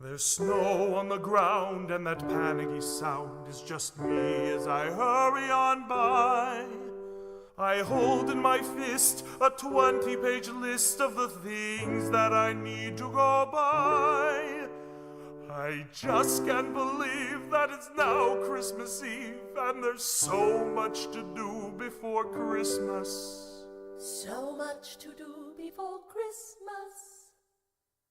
There's snow on the ground, and that panicky sound is just me as I hurry on by. I hold in my fist a 20-page list of the things that I need to go by. I just can't believe that it's now Christmas Eve, and there's so much to do before Christmas. So much to do before Christmas.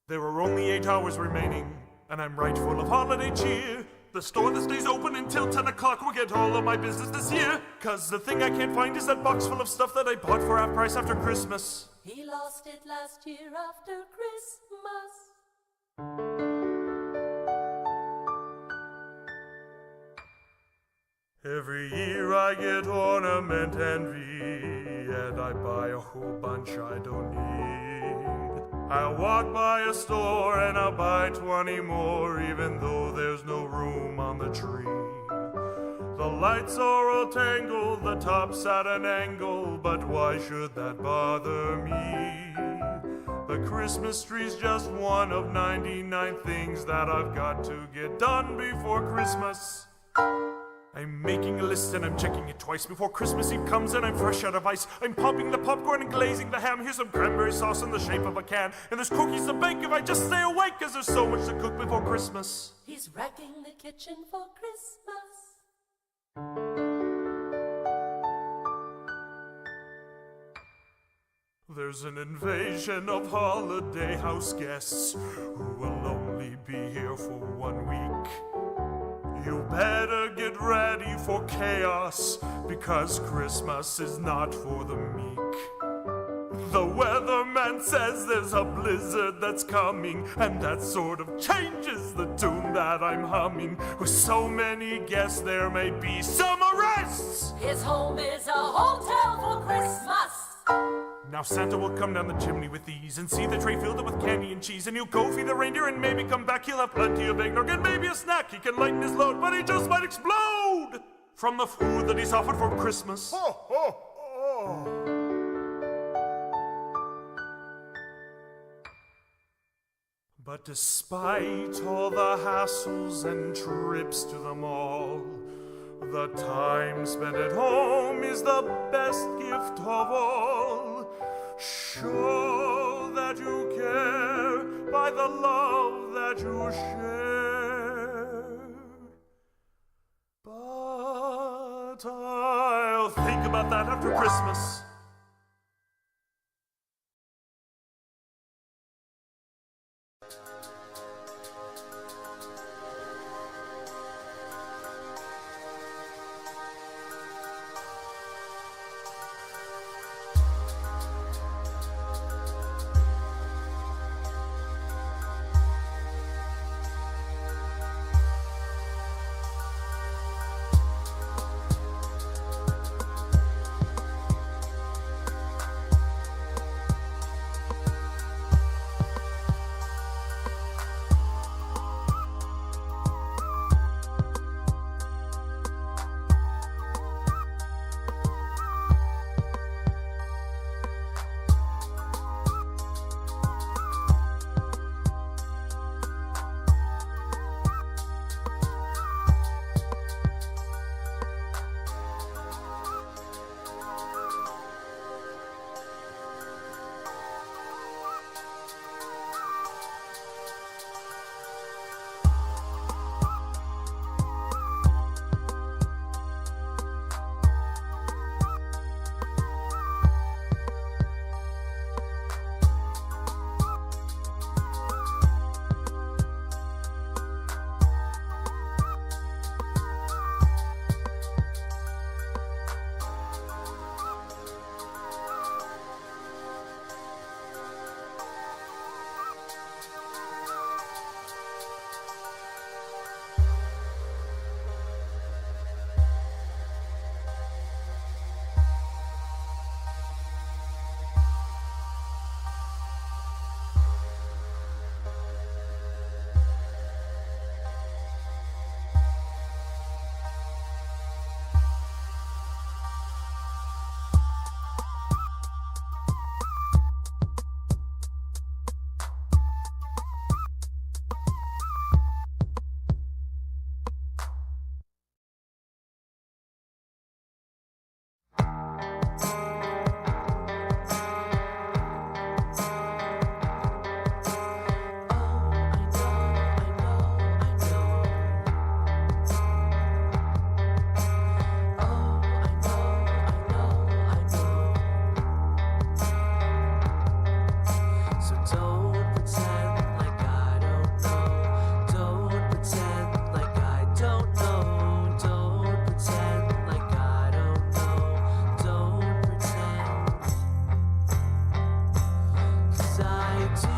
There are only 8 hours remaining, and I'm right full of holiday cheer. The store that stays open until 10 o'clock will get all of my business this year. 'Cause the thing I can't find is that box full of stuff that I bought for half price after Christmas. He lost it last year after Christmas. Every year I get ornament envy, and I buy a whole bunch I don't need. I'll walk by a store and I'll buy 20 more, even though there's no room on the tree. The lights are all tangled, the top's at an angle, but why should that bother me? The Christmas tree's just one of 99 things that I've got to get done before Christmas. I'm making a list and I'm checking it twice before Christmas Eve comes, and I'm fresh out of ice. I'm popping the popcorn and glazing the ham. Here's some cranberry sauce in the shape of a can, and there's cookies to bake if I just stay awake, 'cause there's so much to cook before Christmas. He's wrecking the kitchen for Christmas. There's an invasion of holiday house guests who will only be here for 1 week. You better get ready for chaos, because Christmas is not for the meek. The weatherman says there's a blizzard that's coming, and that sort of changes the tune that I'm humming. With so many guests, there may be some arrests. His home is a hotel for Christmas. Now Santa will come down the chimney with these, and see the tray filled up with candy and cheese, and he'll go feed the reindeer and maybe come back. He'll have plenty of eggnog and maybe a snack. He can lighten his load, but he just might explode from the food that he's offered for Christmas. But despite all the hassles and trips to the mall, the time spent at home is the best gift of all. Show that you care by the love that you share. But I'll think about that after Christmas. do,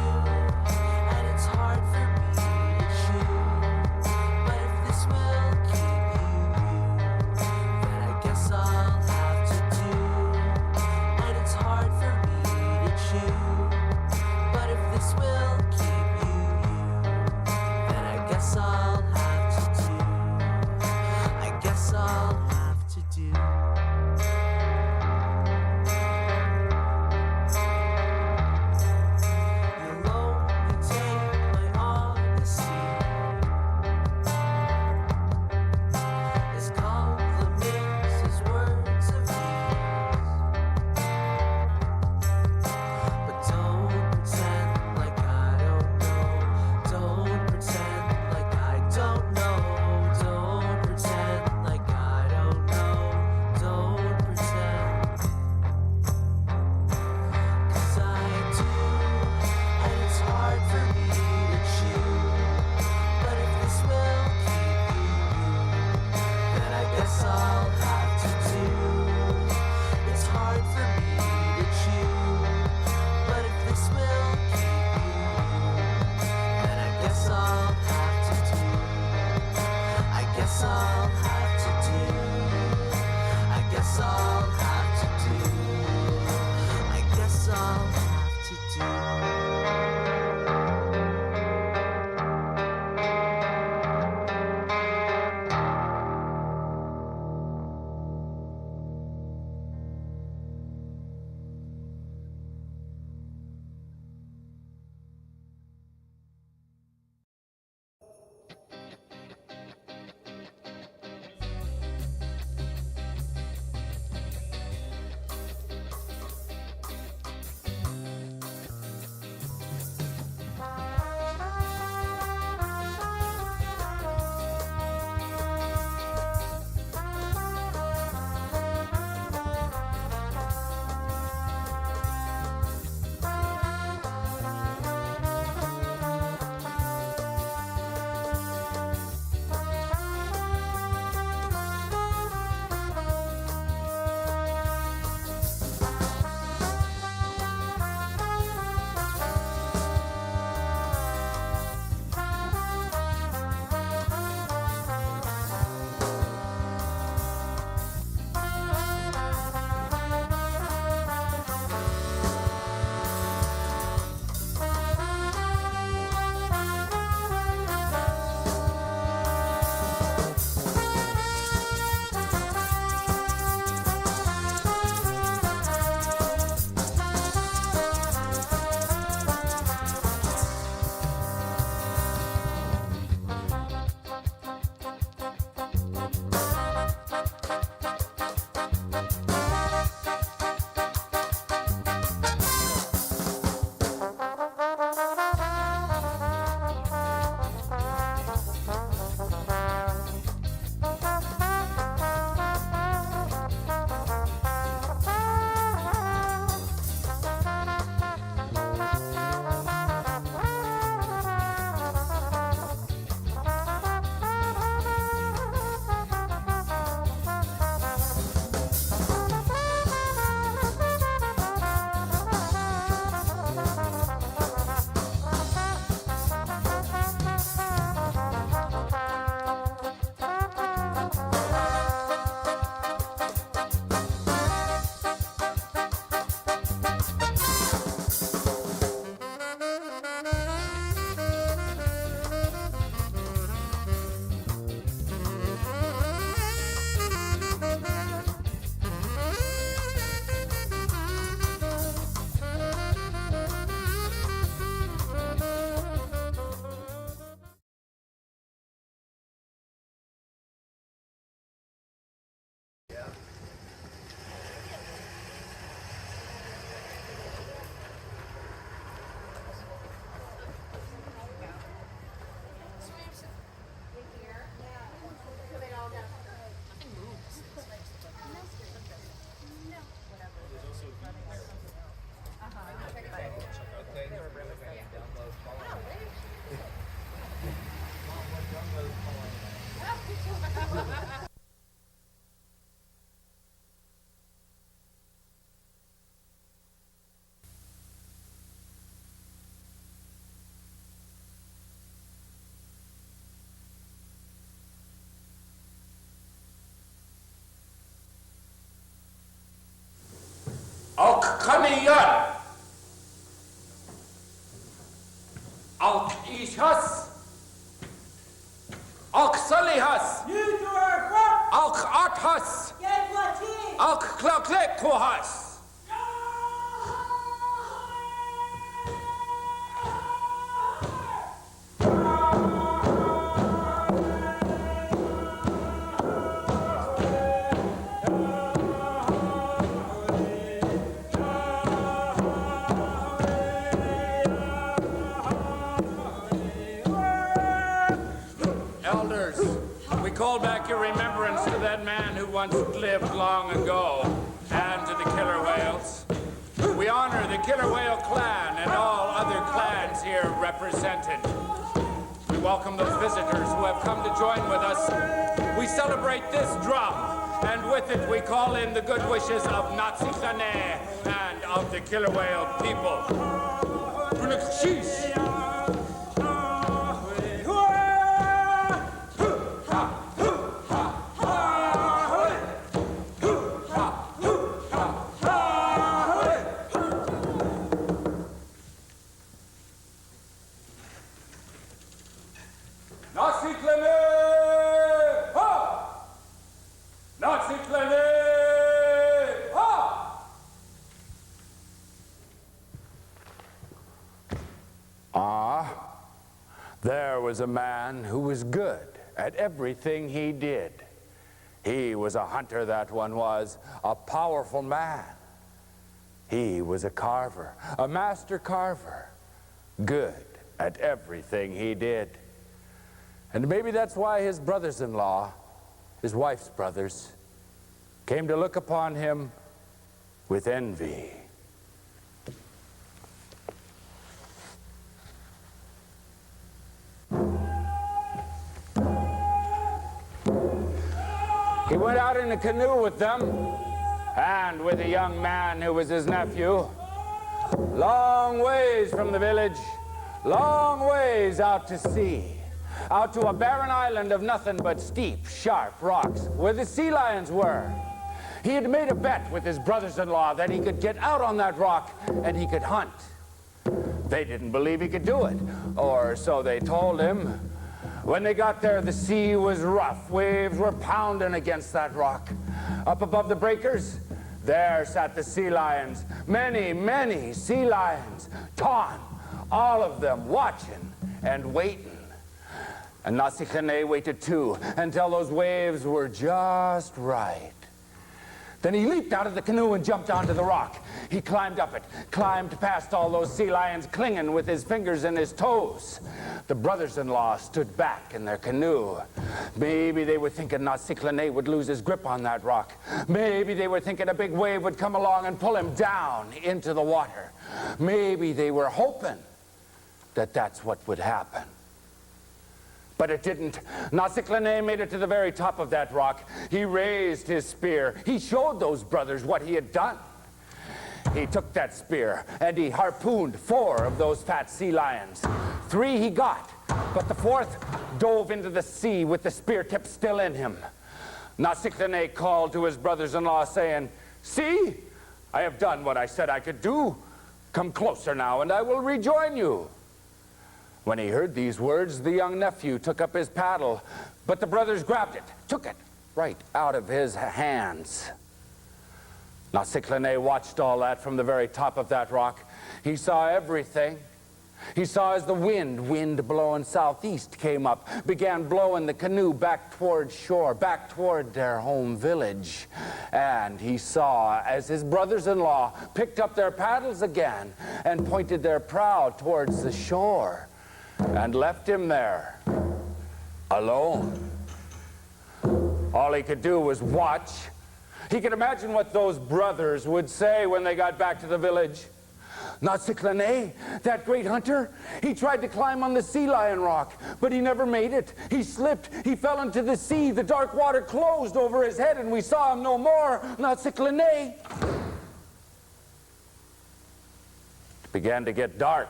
and it's hard for me to choose. But if this will keep you, then I guess I'll have to do. And it's hard for me to choose. But if this will keep you, then I guess I'll have to do. I guess I'll have to do. You'll Aknatural. Ishas. Salihas. Athas. Klaklekuhas. Elders, we call back your remembrance to that man who once lived long ago, and to the killer whales. We honor the killer whale clan and all other clans here represented. We welcome those visitors who have come to join with us. We celebrate this drum, and with it we call in the good wishes of Xh'unei and of the killer whale people. There was a man who was good at everything he did. He was a hunter, that one was, a powerful man. He was a carver, a master carver, good at everything he did. And maybe that's why his brothers-in-law, his wife's brothers, came to look upon him with envy. He went out in a canoe with them, and with a young man who was his nephew, long ways from the village, long ways out to sea, out to a barren island of nothing but steep, sharp rocks, where the sea lions were. He had made a bet with his brothers-in-law that he could get out on that rock and he could hunt. They didn't believe he could do it, or so they told him. When they got there, the sea was rough. Waves were pounding against that rock. Up above the breakers, there sat the sea lions. Many, many sea lions. Ton, all of them watching and waiting. And Xh'unei waited too, until those waves were just right. Then he leaped out of the canoe and jumped onto the rock. He climbed up it, climbed past all those sea lions, clinging with his fingers and his toes. The brothers-in-law stood back in their canoe. Maybe they were thinking Xh'unei would lose his grip on that rock. Maybe they were thinking a big wave would come along and pull him down into the water. Maybe they were hoping that that's what would happen. But it didn't. Xh'unei made it to the very top of that rock. He raised his spear. He showed those brothers what he had done. He took that spear and he harpooned 4 of those fat sea lions. 3 he got, but the 4th dove into the sea with the spear tip still in him. Xh'unei called to his brothers-in-law saying, "See, I have done what I said I could do. Come closer now and I will rejoin you." When he heard these words, the young nephew took up his paddle, but the brothers grabbed it, took it right out of his hands. Xh'unei watched all that from the very top of that rock. He saw everything. He saw as the wind blowing southeast came up, began blowing the canoe back toward shore, back toward their home village. And he saw as his brothers-in-law picked up their paddles again and pointed their prow towards the shore and left him there, alone. All he could do was watch. He could imagine what those brothers would say when they got back to the village. Xh'unei, that great hunter, he tried to climb on the sea lion rock, but he never made it. He slipped, he fell into the sea, the dark water closed over his head and we saw him no more. Xh'unei. It began to get dark.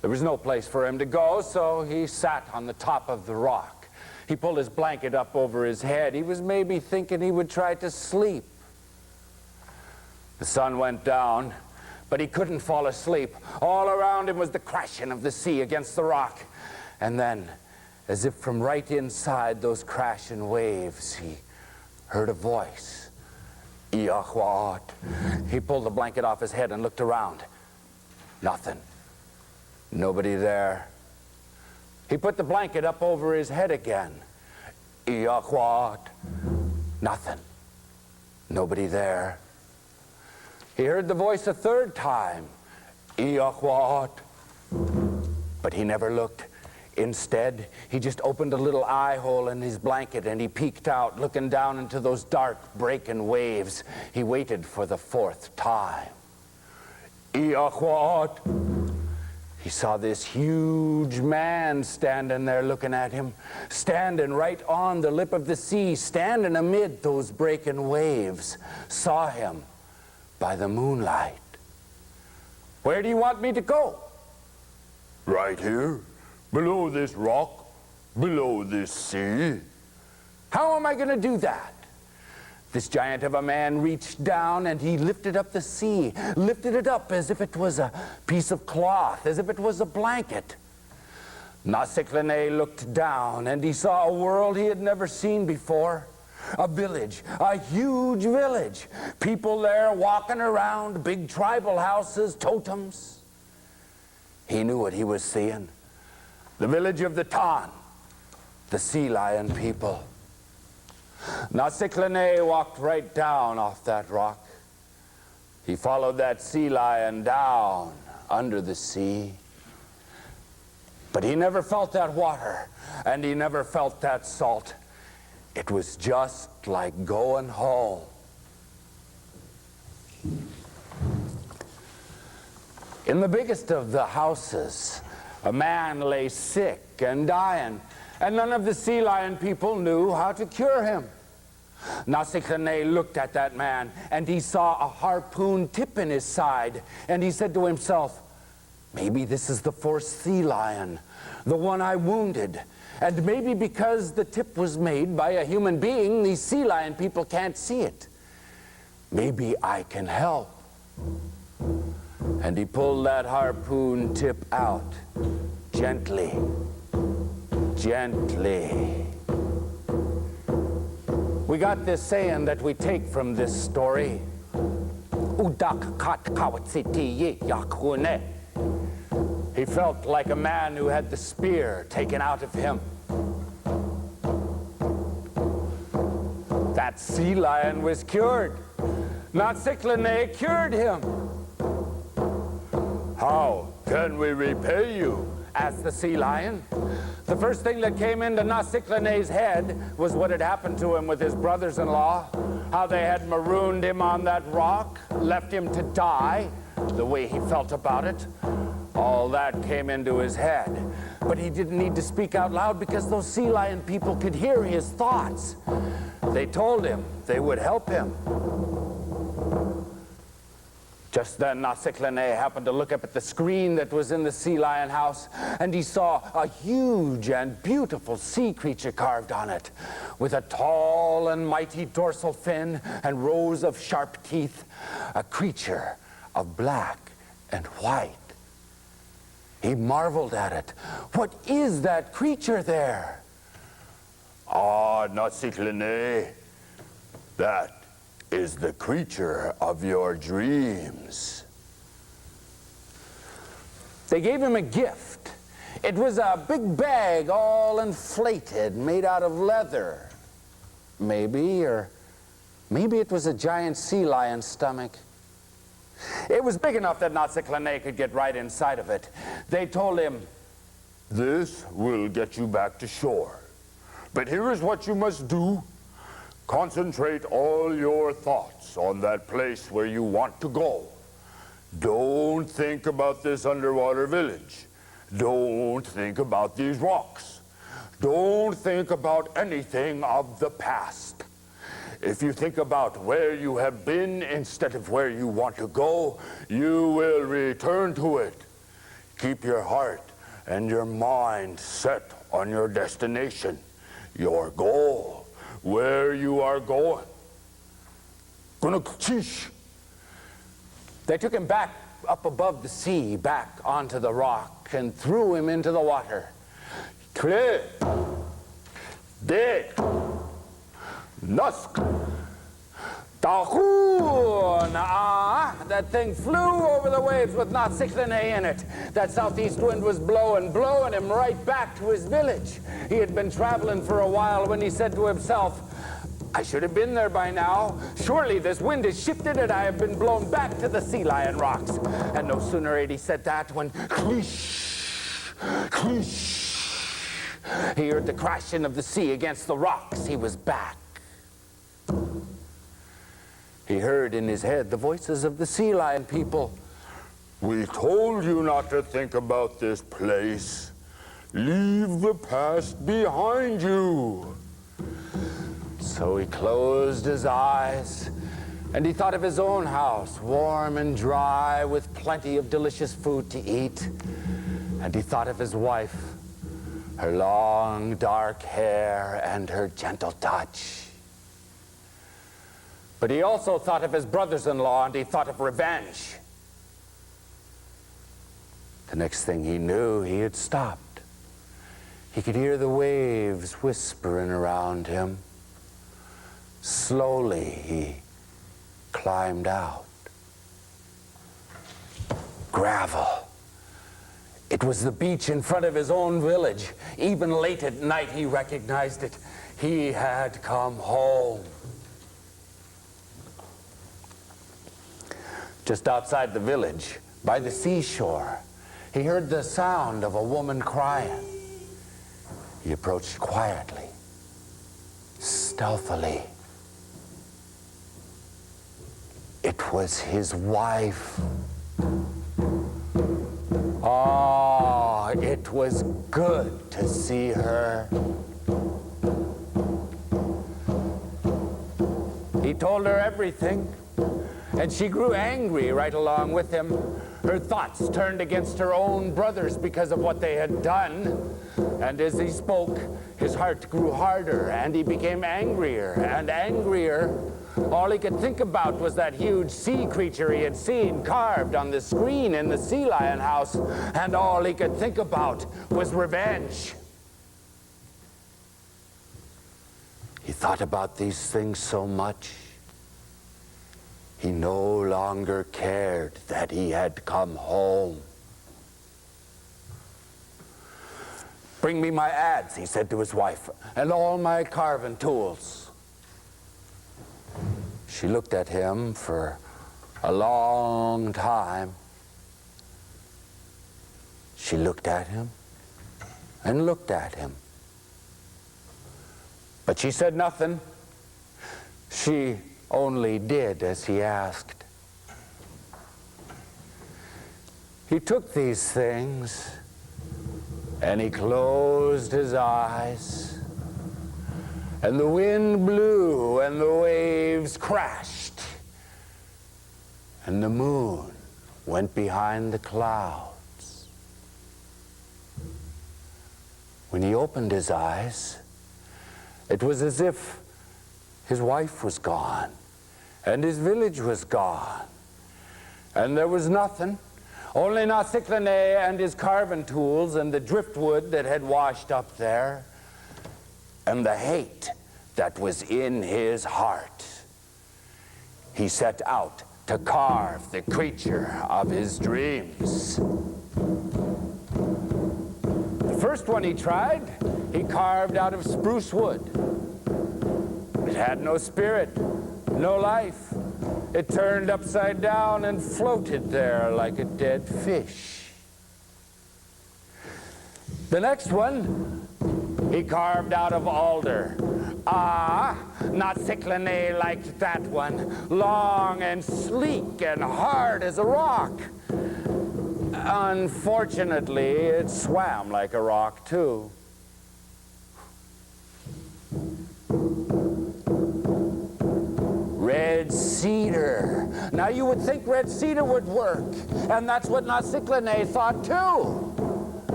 There was no place for him to go, so he sat on the top of the rock. He pulled his blanket up over his head. He was maybe thinking he would try to sleep. The sun went down, but he couldn't fall asleep. All around him was the crashing of the sea against the rock. And then, as if from right inside those crashing waves, he heard a voice. Iahwat. He pulled the blanket off his head and looked around. Nothing. Nobody there. He put the blanket up over his head again. Iahwat. Nothing. Nobody there. He heard the voice a third time. Iahwat. But he never looked. Instead, he just opened a little eye hole in his blanket and he peeked out, looking down into those dark, breaking waves. He waited for the fourth time. Iahwat. He saw this huge man standing there looking at him, standing right on the lip of the sea, standing amid those breaking waves. Saw him by the moonlight. Where do you want me to go? Right here, below this rock, below this sea. How am I going to do that? This giant of a man reached down and he lifted up the sea, lifted it up as if it was a piece of cloth, as if it was a blanket. Xh'unei looked down and he saw a world he had never seen before. A village, a huge village. People there walking around, big tribal houses, totems. He knew what he was seeing. The village of the Tan, the sea lion people. Xh'unei walked right down off that rock. He followed that sea lion down under the sea. But he never felt that water, and he never felt that salt. It was just like going home. In the biggest of the houses, a man lay sick and dying, and none of the sea lion people knew how to cure him. Xh'unei looked at that man, and he saw a harpoon tip in his side, and he said to himself, maybe this is the fourth sea lion, the one I wounded. And maybe because the tip was made by a human being, these sea lion people can't see it. Maybe I can help. And he pulled that harpoon tip out, gently, gently. We got this saying that we take from this story. He felt like a man who had the spear taken out of him. That sea lion was cured. Xh'unei cured him. How can we repay you? Asked the sea lion. The first thing that came into Xh'unei's head was what had happened to him with his brothers-in-law, how they had marooned him on that rock, left him to die, the way he felt about it. All that came into his head. But he didn't need to speak out loud because those sea lion people could hear his thoughts. They told him they would help him. Just then, Xh'unei happened to look up at the screen that was in the sea lion house, and he saw a huge and beautiful sea creature carved on it, with a tall and mighty dorsal fin and rows of sharp teeth, a creature of black and white. He marveled at it. What is that creature there? Ah, Xh'unei, that is the creature of your dreams. They gave him a gift. It was a big bag all inflated, made out of leather. Maybe it was a giant sea lion's stomach. It was big enough that Xh'unei could get right inside of it. They told him, this will get you back to shore. But here is what you must do. Concentrate all your thoughts on that place where you want to go. Don't think about this underwater village. Don't think about these rocks. Don't think about anything of the past. If you think about where you have been instead of where you want to go, you will return to it. Keep your heart and your mind set on your destination, your goal, where you are going. They took him back up above the sea, back onto the rock, and threw him into the water. Kle, Dik, Nusk, Taku-TV. That thing flew over the waves with Naa Kahidi in it. That southeast wind was blowing him right back to his village. He had been traveling for a while when he said to himself, I should have been there by now. Surely this wind has shifted and I have been blown back to the sea lion rocks. And no sooner had he said that when clish, clish, he heard the crashing of the sea against the rocks. He was back. He heard in his head the voices of the sea lion people. We told you not to think about this place. Leave the past behind you. So he closed his eyes, and he thought of his own house, warm and dry, with plenty of delicious food to eat. And he thought of his wife, her long, dark hair, and her gentle touch. But he also thought of his brothers-in-law, and he thought of revenge. The next thing he knew, he had stopped. He could hear the waves whispering around him. Slowly, he climbed out. Gravel. It was the beach in front of his own village. Even late at night, he recognized it. He had come home. Just outside the village, by the seashore, he heard the sound of a woman crying. He approached quietly, stealthily. It was his wife. Oh, it was good to see her. He told her everything, and she grew angry right along with him. Her thoughts turned against her own brothers because of what they had done. And as he spoke, his heart grew harder, and he became angrier and angrier. All he could think about was that huge sea creature he had seen carved on the screen in the sea lion house, and all he could think about was revenge. He thought about these things so much, he no longer cared that he had come home. Bring me my adze, he said to his wife, and all my carving tools. She looked at him for a long time. She looked at him and looked at him. But she said nothing. She only did as he asked. He took these things and he closed his eyes. And the wind blew, and the waves crashed, and the moon went behind the clouds. When he opened his eyes, it was as if his wife was gone, and his village was gone, and there was nothing, only Naa Kahidi and his carving tools and the driftwood that had washed up there, and the hate that was in his heart. He set out to carve the creature of his dreams. The first one he tried, he carved out of spruce wood. It had no spirit, no life. It turned upside down and floated there like a dead fish. The next one, he carved out of alder. Naa Kahidi liked that one, long and sleek and hard as a rock. Unfortunately, it swam like a rock too. Red cedar. Now you would think red cedar would work, and that's what Naa Kahidi thought too.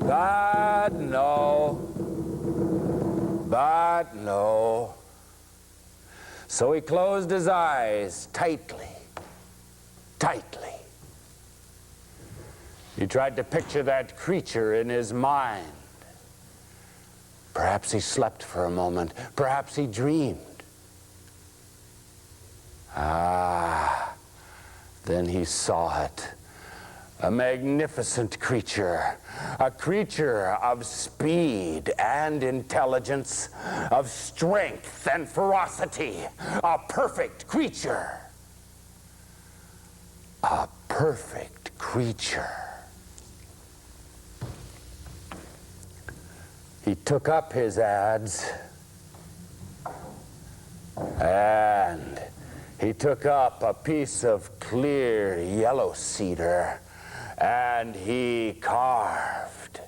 But no. So he closed his eyes tightly, tightly. He tried to picture that creature in his mind. Perhaps he slept for a moment. Perhaps he dreamed. Then he saw it. A magnificent creature. A creature of speed and intelligence, of strength and ferocity. A perfect creature. A perfect creature. He took up his adze and he took up a piece of clear yellow cedar and he carved.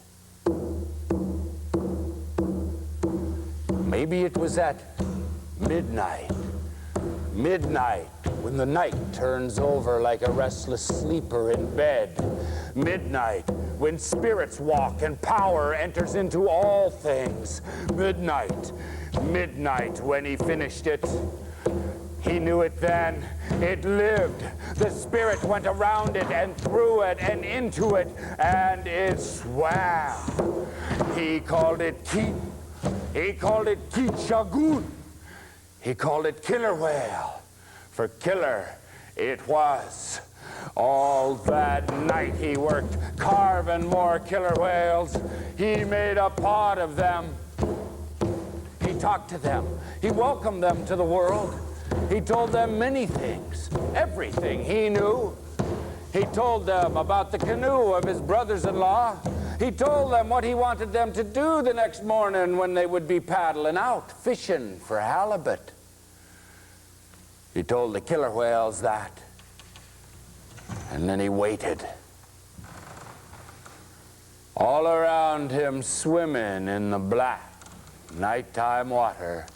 Maybe it was at midnight. Midnight, when the night turns over like a restless sleeper in bed. Midnight, when spirits walk and power enters into all things. Midnight, midnight, when he finished it. He knew it then. It lived. The spirit went around it and through it and into it, and it swam. He called it Keet. He called it Keet Shagoon. He called it killer whale. For killer it was. All that night he worked, carving more killer whales. He made a pot of them. He talked to them. He welcomed them to the world. He told them many things, everything he knew. He told them about the canoe of his brothers-in-law. He told them what he wanted them to do the next morning when they would be paddling out, fishing for halibut. He told the killer whales that. And then he waited. All around him, swimming in the black nighttime water,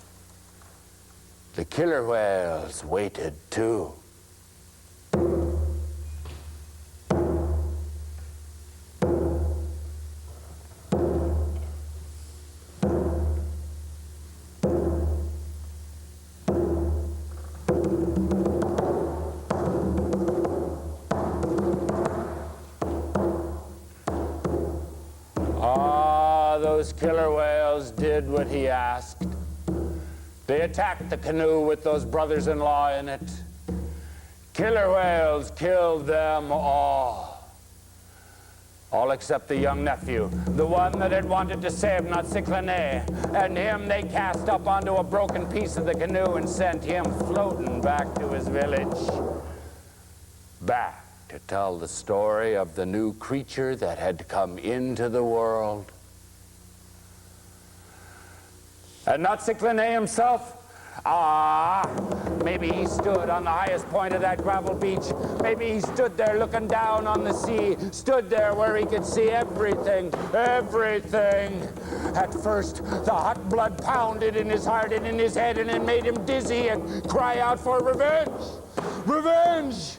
the killer whales waited too. Those killer whales did what he asked. They attacked the canoe with those brothers-in-law in it. Killer whales killed them all. All except the young nephew, the one that had wanted to save Xh'unei. And him they cast up onto a broken piece of the canoe and sent him floating back to his village. Back to tell the story of the new creature that had come into the world. And Xh'unei himself? Maybe he stood on the highest point of that gravel beach. Maybe he stood there looking down on the sea, stood there where he could see everything, everything. At first, the hot blood pounded in his heart and in his head, and it made him dizzy and cry out for revenge. Revenge!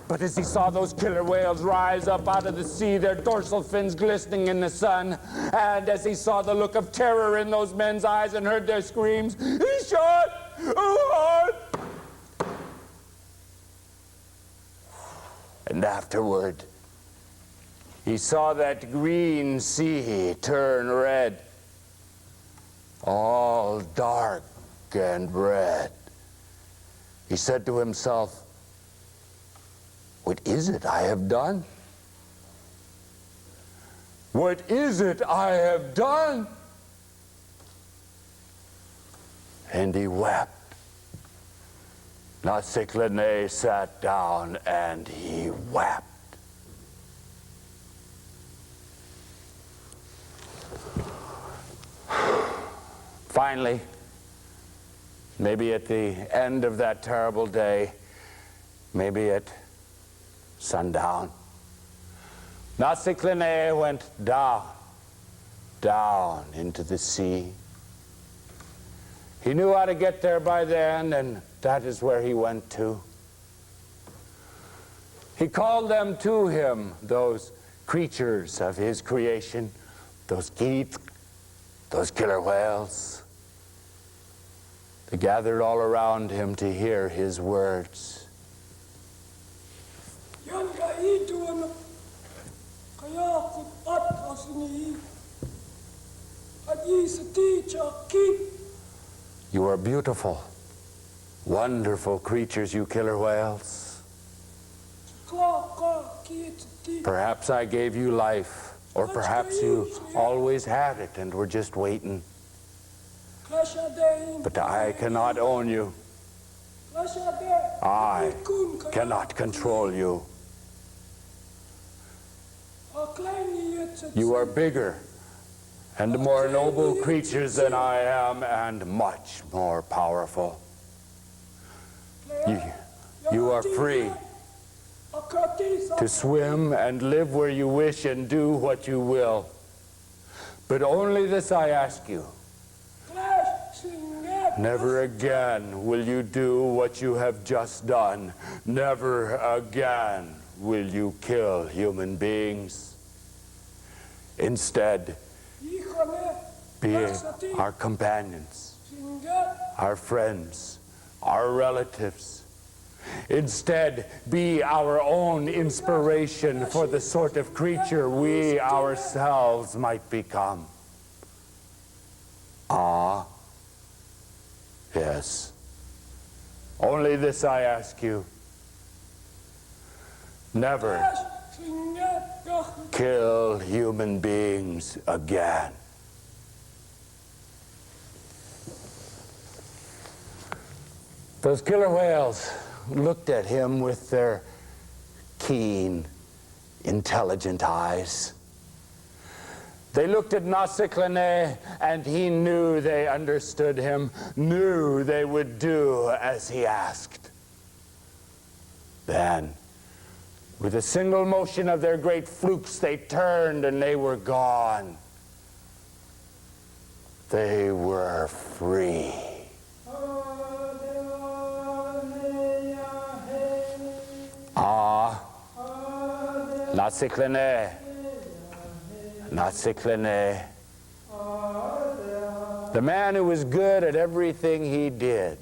But as he saw those killer whales rise up out of the sea, their dorsal fins glistening in the sun, and as he saw the look of terror in those men's eyes and heard their screams, he shot! Oh, and afterward, he saw that green sea turn red, all dark and red. He said to himself, "What is it I have done? What is it I have done?" And he wept. Xh'unei sat down and he wept. Finally, maybe at the end of that terrible day, maybe at sundown, Xh'unei went down into the sea. He knew how to get there by then, and that is where he went to. He called them to him, those creatures of his creation, those Keet, those killer whales. They gathered all around him to hear his words. You are beautiful, wonderful creatures, you killer whales. Perhaps I gave you life, or perhaps you always had it and were just waiting. But I cannot own you. I cannot control you. You are bigger and more noble creatures than I am, and much more powerful. You are free to swim and live where you wish and do what you will. But only this I ask you. Never again will you do what you have just done. Never again will you kill human beings. Instead, be our companions, our friends, our relatives. Instead, be our own inspiration for the sort of creature we ourselves might become. Ah, yes. Only this I ask you. Never kill human beings again. Those killer whales looked at him with their keen, intelligent eyes. They looked at Naa Kahidi, and he knew they understood him, knew they would do as he asked. Then, with a single motion of their great flukes, they turned and they were gone. They were free. Ah, Naa Kahidi. Naa Kahidi. The man who was good at everything he did.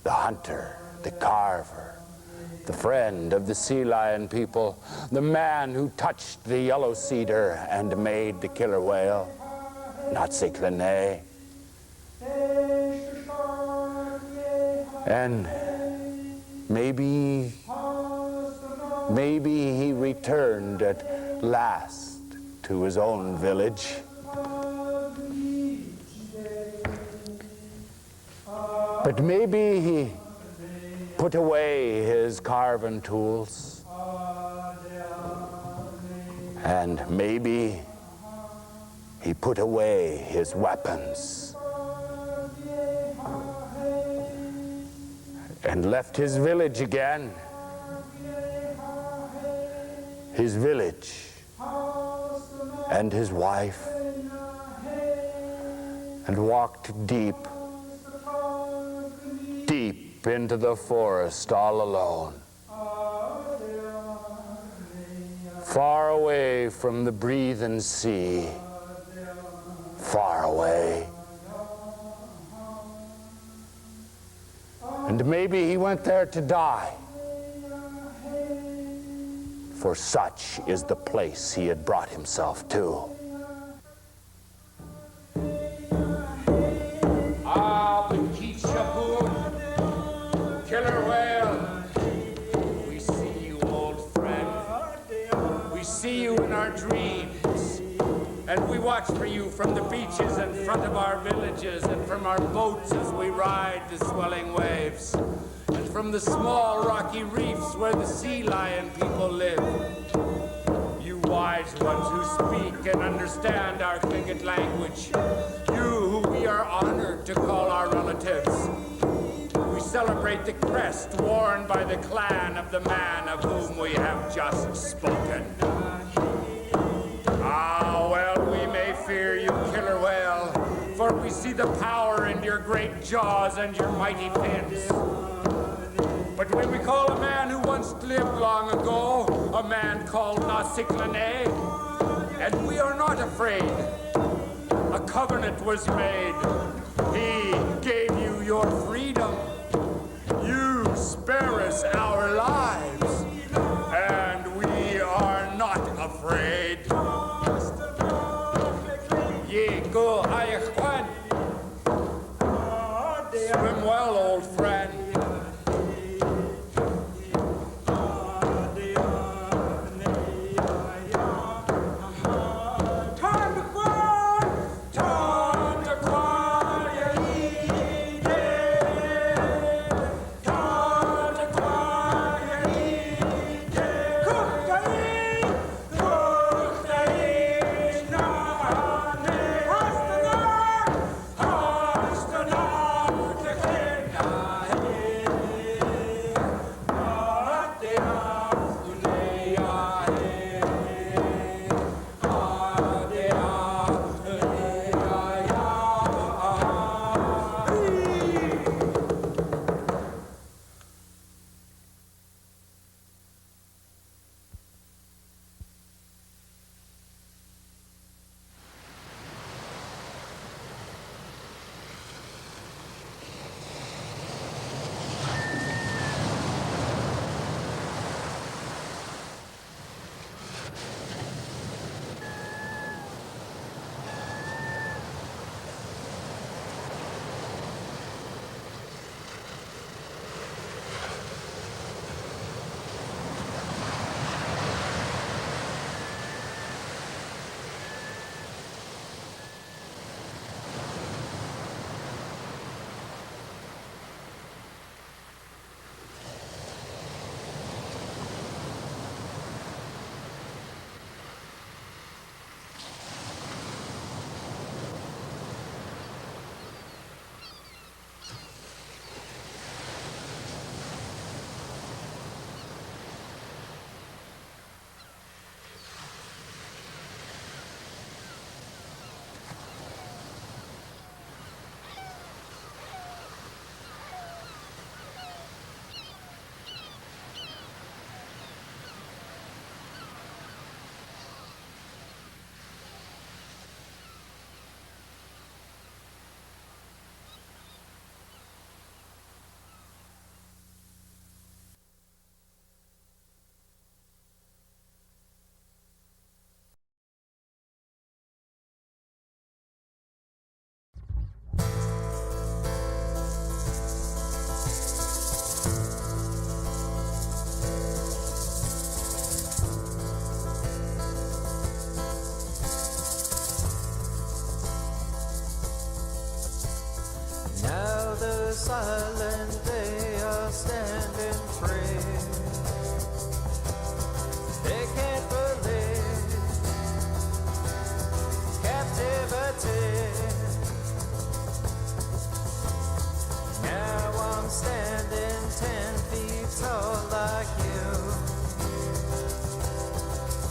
The hunter, the carver, the friend of the sea lion people, the man who touched the yellow cedar and made the killer whale. Naa Kahidi. And maybe he returned at last to his own village. But maybe he put away his carving tools. And maybe he put away his weapons. And left his village again. His village and his wife, and walked deep into the forest all alone, far away from the breathing sea, far away. And maybe he went there to die. For such is the place he had brought himself to. Ah, the Keet Shagoon, killer whale. We see you, old friend. We see you in our dreams. And we watch for you from the beaches in front of our villages and from our boats as we ride the swelling waves. From the small rocky reefs where the sea lion people live. You wise ones who speak and understand our Tlingit language. You who we are honored to call our relatives. We celebrate the crest worn by the clan of the man of whom we have just spoken. Ah, well, we may fear you, killer whale, for we see the power in your great jaws and your mighty fins. But when we call a man who once lived long ago, a man called Naa Kahidi, and we are not afraid. A covenant was made. He gave you your freedom. You spare us our lives, silent they are standing free. They can't believe captivity. Now I'm standing 10 feet tall like you,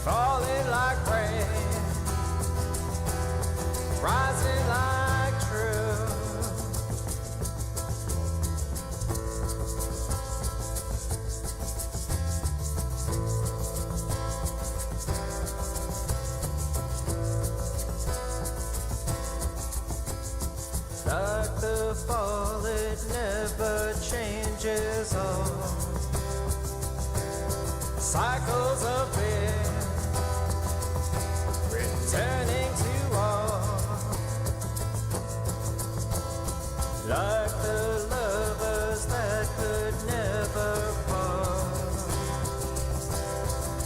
falling like rain, rising like truth. Like the fall, it never changes all. Cycles of fear, returning to all. Like the lovers that could never part.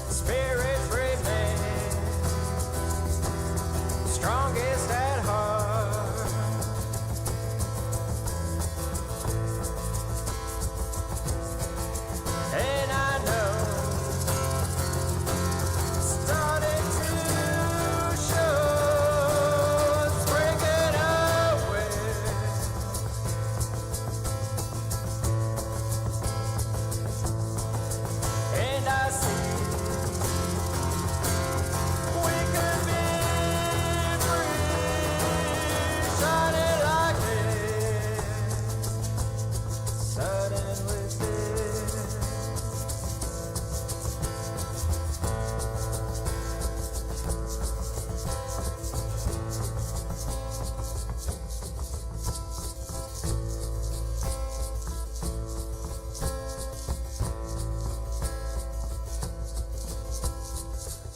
Spirits remain strongest at heart. And I know, starting to show, it's breaking away. And I see we could be free, shining like this, sudden with this.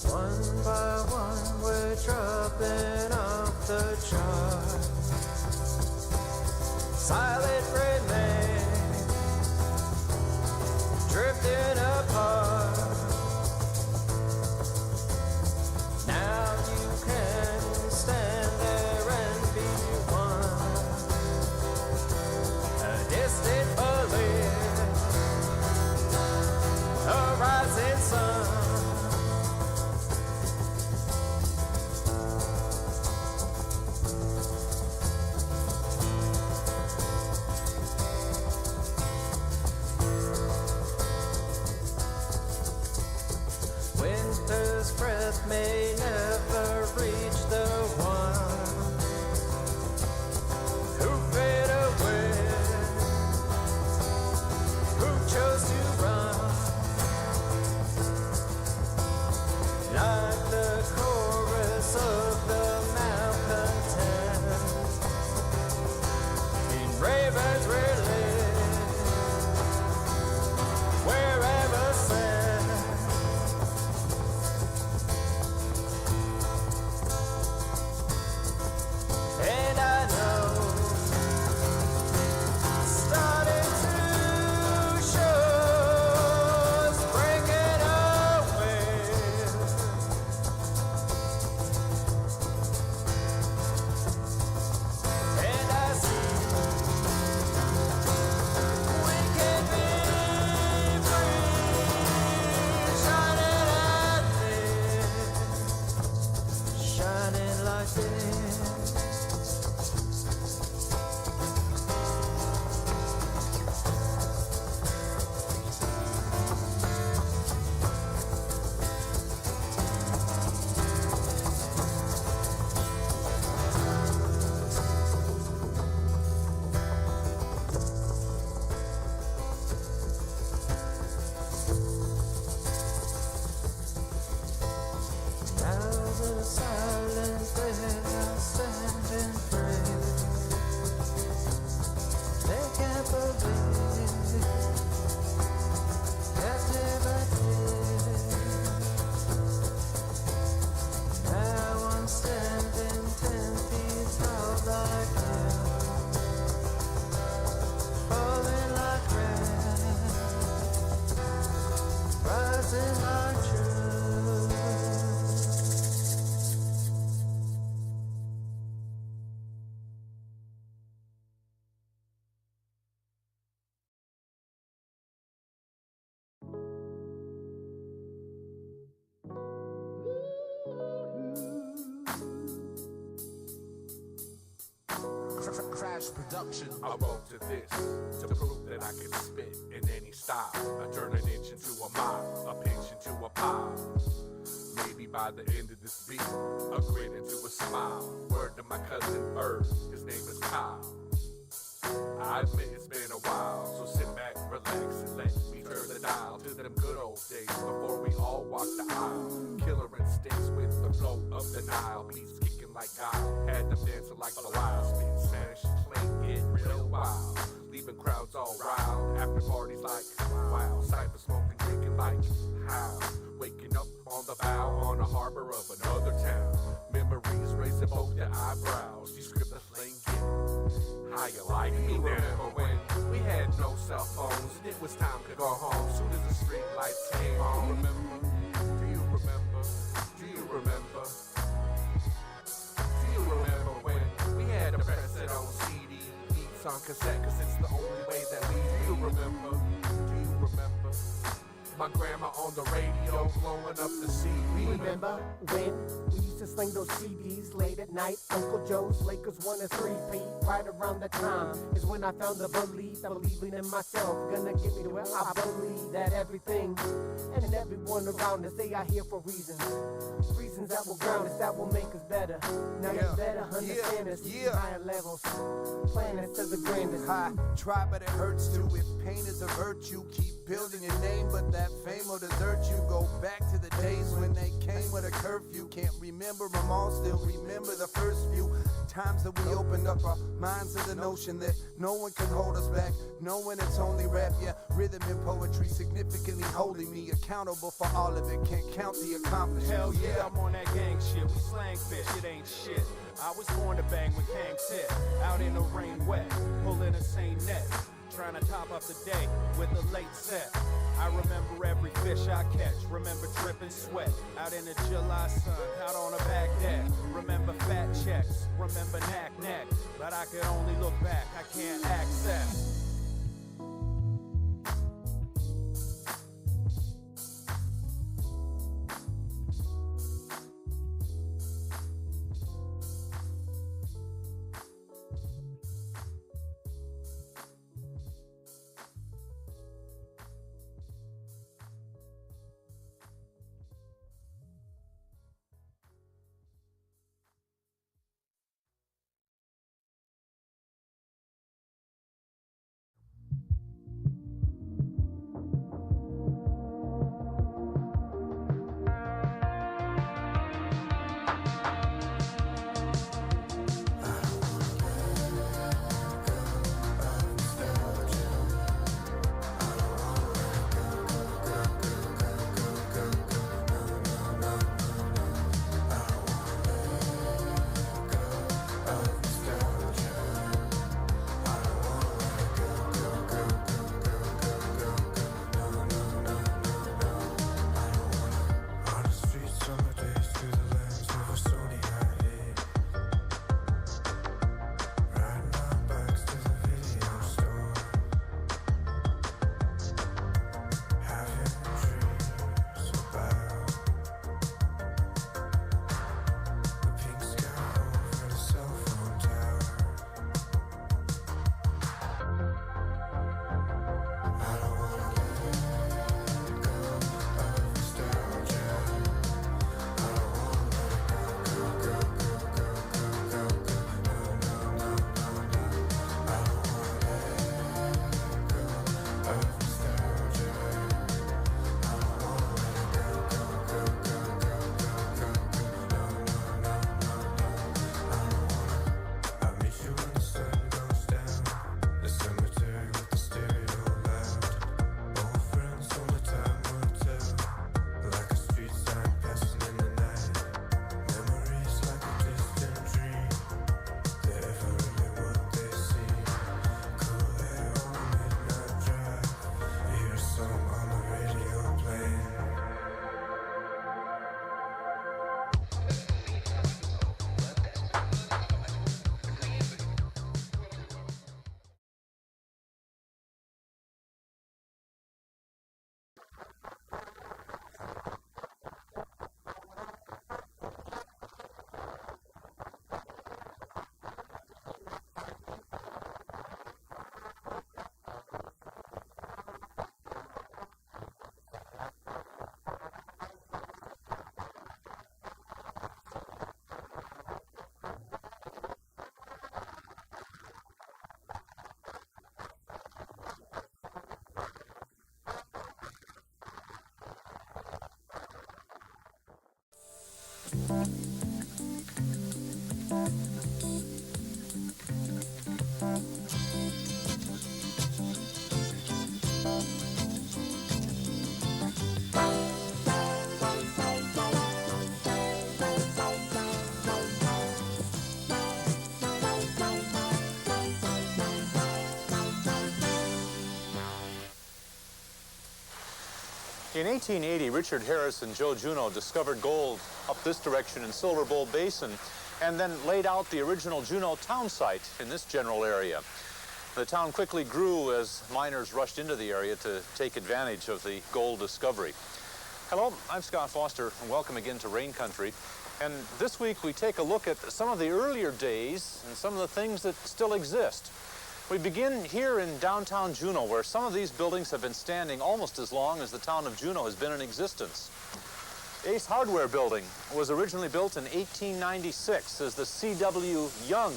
One by one we're dropping off the chart. Silent remain, drifting apart. Now you can stand there and be one. A distant belief, a rising sun. Winter's breath may never reach the one who fade away, who chose to run. Like the chorus of the malcontent in Raven's relief, wherever sent. And I know, starting to show, it's breaking away. And I see we can be free, shining like this. Now the silence where I stand. Crash production. I wrote to this to prove that I can spit in any style. I turn an inch into a mile, a pinch into a pile. Maybe by the end of this beat, a grin into a smile. Word to my cousin Bird, his name is Kyle. I admit it's been a while, so sit back, relax, and let me turn the dial to them good old days before we all walk the aisle. Killer instincts with the flow of the Nile, beats kicking like God, had them dancing like the wild. Spitting Spanish slang, get real wild, leaving crowds all riled. After parties like wow, cypher smoking, drinking like how. Waking up on the bow on the harbor of another town. Memories raising both their eyebrows. These scribblers slang get how you like me now. Remember when we had no cell phones and it was time to go home soon as the street lights came on? Remember? Do you remember? Do you remember? Do you remember when we had to press it on CD, beats on cassette, cause it's the only way that we do you remember? Do you remember? My grandma on the radio blowing up the CD. Remember when we used to sling those CDs late at night? Uncle Joe's Lakers won a 3-peat. Right around that time is when I found the belief that believing in myself gonna get me to where I believe that everything and everyone around us, they are here for reasons. Reasons that will ground us, that will make us better. Now you better understand us higher levels. Planets to the grandest. I try, but it hurts too. If pain is a virtue, keep building your name, but that fame will desert you. Go back to the days when they came with a curfew. Can't remember them all, still remember the first few times that we opened up our minds to the notion that no one can hold us back, knowing it's only rap. Yeah, rhythm and poetry significantly holding me accountable for all of it. Can't count the accomplishments. Hell yeah, I'm on that gang shit. We slang fish, it ain't shit. I was born to bang with Kang Tip, out in the rain wet, pulling the same net, trying to top up the day with a late set. I remember every fish I catch, remember dripping sweat, out in the July sun, out on a back deck. Remember fat checks, remember knack, but I could only look back, I can't access. In 1880, Richard Harris and Joe Juneau discovered gold up this direction in Silver Bowl Basin and then laid out the original Juneau town site in this general area. The town quickly grew as miners rushed into the area to take advantage of the gold discovery. Hello, I'm Scott Foster, and welcome again to Rain Country. And this week we take a look at some of the earlier days and some of the things that still exist. We begin here in downtown Juneau, where some of these buildings have been standing almost as long as the town of Juneau has been in existence. Ace Hardware Building was originally built in 1896 as the C.W. Young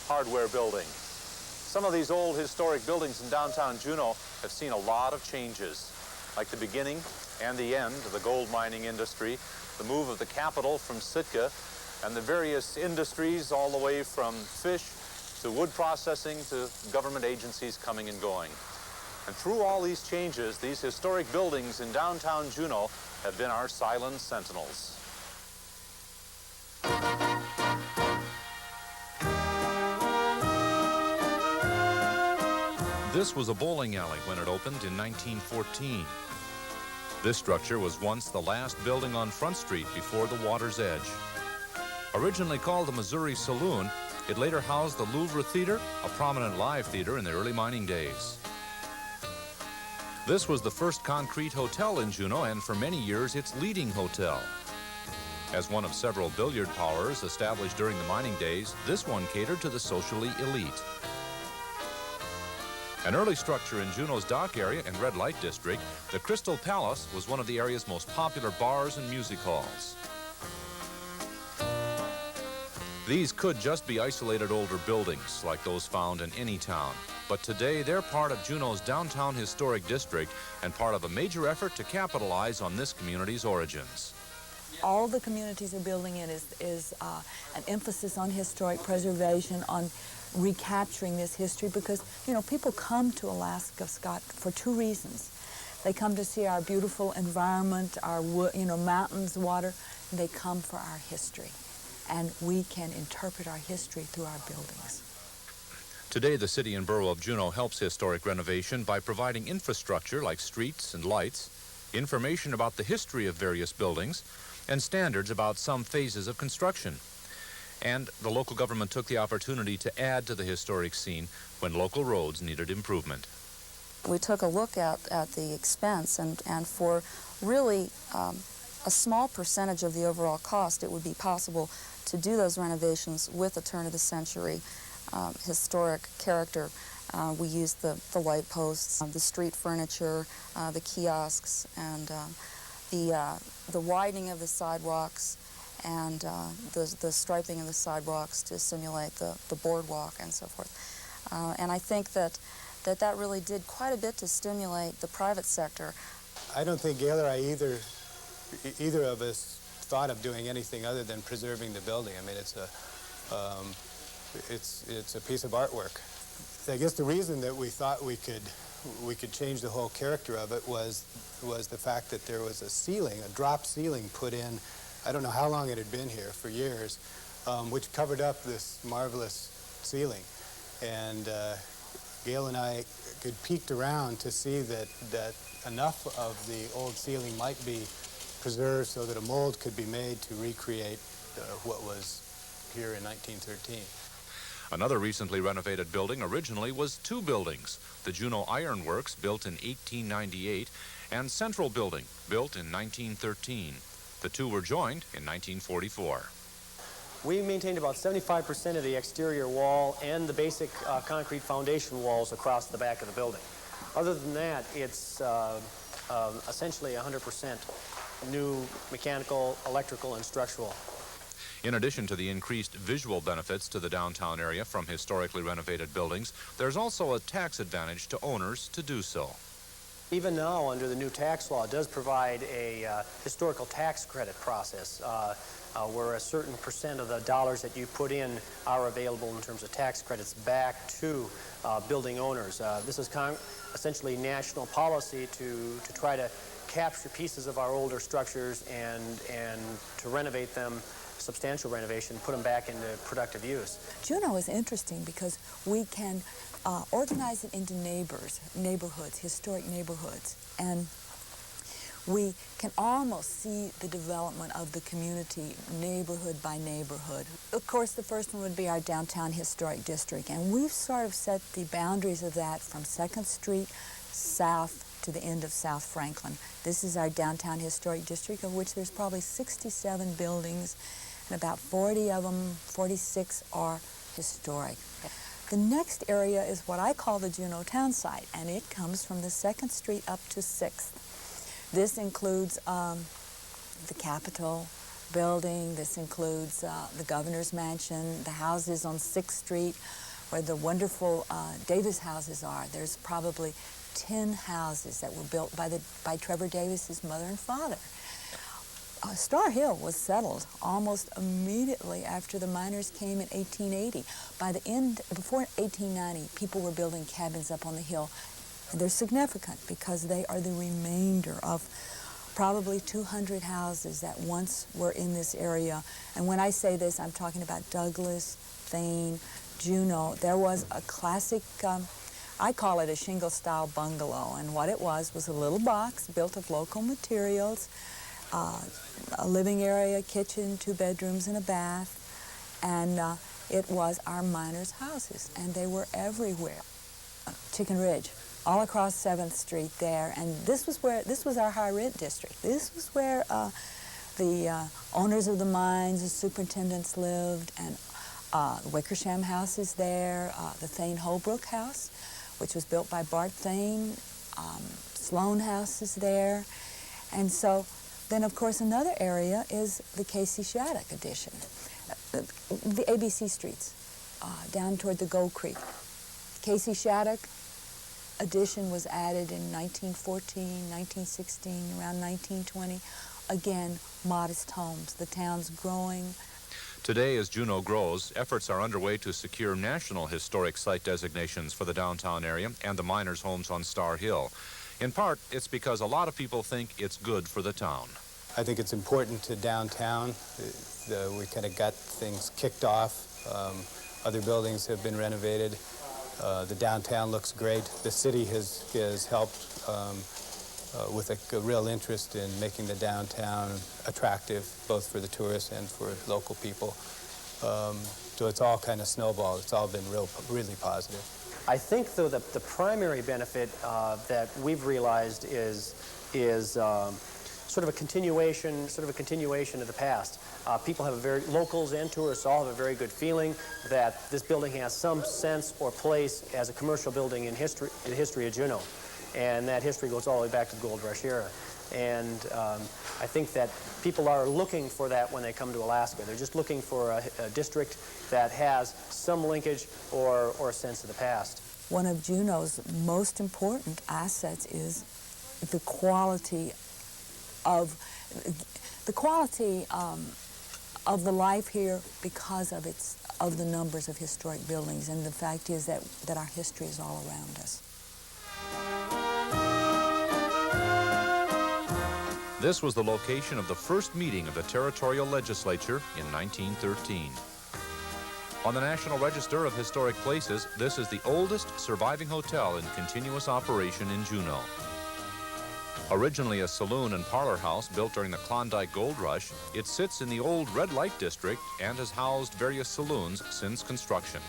Hardware Building. Some of these old historic buildings in downtown Juneau have seen a lot of changes, like the beginning and the end of the gold mining industry, the move of the capital from Sitka, and the various industries all the way from fish to wood processing to government agencies coming and going. And through all these changes, these historic buildings in downtown Juneau have been our silent sentinels. This was a bowling alley when it opened in 1914. This structure was once the last building on Front Street before the water's edge. Originally called the Missouri Saloon, it later housed the Louvre Theater, a prominent live theater in the early mining days. This was the first concrete hotel in Juneau, and for many years its leading hotel. As one of several billiard parlors established during the mining days, this one catered to the socially elite. An early structure in Juneau's dock area and red light district, the Crystal Palace was one of the area's most popular bars and music halls. These could just be isolated older buildings like those found in any town, but today they're part of Juneau's downtown historic district and part of a major effort to capitalize on this community's origins. All the communities are building in is an emphasis on historic preservation, on recapturing this history, because, you know, people come to Alaska, Scott, for two reasons. They come to see our beautiful environment, our, mountains, water, and they come for our history. And we can interpret our history through our buildings. Today, the city and borough of Juneau helps historic renovation by providing infrastructure like streets and lights, information about the history of various buildings, and standards about some phases of construction. And the local government took the opportunity to add to the historic scene when local roads needed improvement. We took a look at the expense, and for really a small percentage of the overall cost, it would be possible to do those renovations with a turn-of-the-century historic character. We used the light posts, the street furniture, the kiosks, and the widening of the sidewalks, and the striping of the sidewalks to simulate the boardwalk and so forth. And I think that really did quite a bit to stimulate the private sector. I don't think Gail or I either of us thought of doing anything other than preserving the building. I mean, it's a piece of artwork. I guess the reason that we thought we could change the whole character of it was the fact that there was a ceiling, a drop ceiling put in. I don't know how long it had been here, for years, which covered up this marvelous ceiling. And Gail and I peeked around to see that enough of the old ceiling might be preserved so that a mold could be made to recreate what was here in 1913. Another recently renovated building originally was two buildings, the Juneau Iron Works, built in 1898, and Central Building, built in 1913. The two were joined in 1944. We maintained about 75% of the exterior wall and the basic concrete foundation walls across the back of the building. Other than that, it's essentially 100% new mechanical, electrical, and structural. In addition to the increased visual benefits to the downtown area from historically renovated buildings, there's also a tax advantage to owners to do so. Even now, under the new tax law, it does provide a historical tax credit process where a certain percent of the dollars that you put in are available in terms of tax credits back to building owners. This is essentially national policy to try to capture pieces of our older structures and to renovate them, substantial renovation, put them back into productive use. Juneau is interesting because we can organize it into neighborhoods, historic neighborhoods, and we can almost see the development of the community neighborhood by neighborhood. Of course, the first one would be our downtown historic district, and we've sort of set the boundaries of that from 2nd Street south to the end of South Franklin. This is our downtown historic district, of which there's probably 67 buildings, and about 40 of them, 46 are historic. The next area is what I call the Juneau town site, and it comes from the 2nd Street up to 6th. This includes the Capitol building. This includes the governor's mansion, the houses on 6th Street, where the wonderful Davis houses are. There's probably 10 houses that were built by Trevor Davis's mother and father. Star Hill was settled almost immediately after the miners came in 1880. Before 1890, people were building cabins up on the hill. And they're significant because they are the remainder of probably 200 houses that once were in this area. And when I say this, I'm talking about Douglas, Thane, Juneau. There was a classic, I call it a shingle-style bungalow, and what it was a little box built of local materials, a living area, kitchen, 2 bedrooms and a bath, and it was our miners' houses, and they were everywhere. Chicken Ridge, all across 7th Street there, and this was our high rent district. This was where the owners of the mines, the superintendents lived, and the Wickersham house is there, the Thane Holbrook house, which was built by Bart Thane, Sloan house is there, and so then, of course, another area is the K.C. Shattuck addition, the ABC streets, down toward the Gold Creek. K.C. Shattuck addition was added in 1914, 1916, around 1920. Again, modest homes. The town's growing. Today, as Juneau grows, efforts are underway to secure national historic site designations for the downtown area and the miners' homes on Star Hill. In part, it's because a lot of people think it's good for the town. I think it's important to downtown. We kind of got things kicked off. Other buildings have been renovated. The downtown looks great. The city has helped with a real interest in making the downtown attractive, both for the tourists and for local people. So it's all kind of snowballed. It's all been really positive. I think, though, that the primary benefit that we've realized is sort of a continuation of the past. People have locals and tourists all have a very good feeling that this building has some sense or place as a commercial building in the history of Juneau, and that history goes all the way back to the Gold Rush era. And I think that people are looking for that when they come to Alaska. They're just looking for a district that has some linkage or a sense of the past. One of Juneau's most important assets is the quality of the life here because of the numbers of historic buildings, and the fact is that our history is all around us. This was the location of the first meeting of the territorial legislature in 1913. On the National Register of Historic Places, this is the oldest surviving hotel in continuous operation in Juneau. Originally a saloon and parlor house built during the Klondike Gold Rush, it sits in the old red light district and has housed various saloons since construction.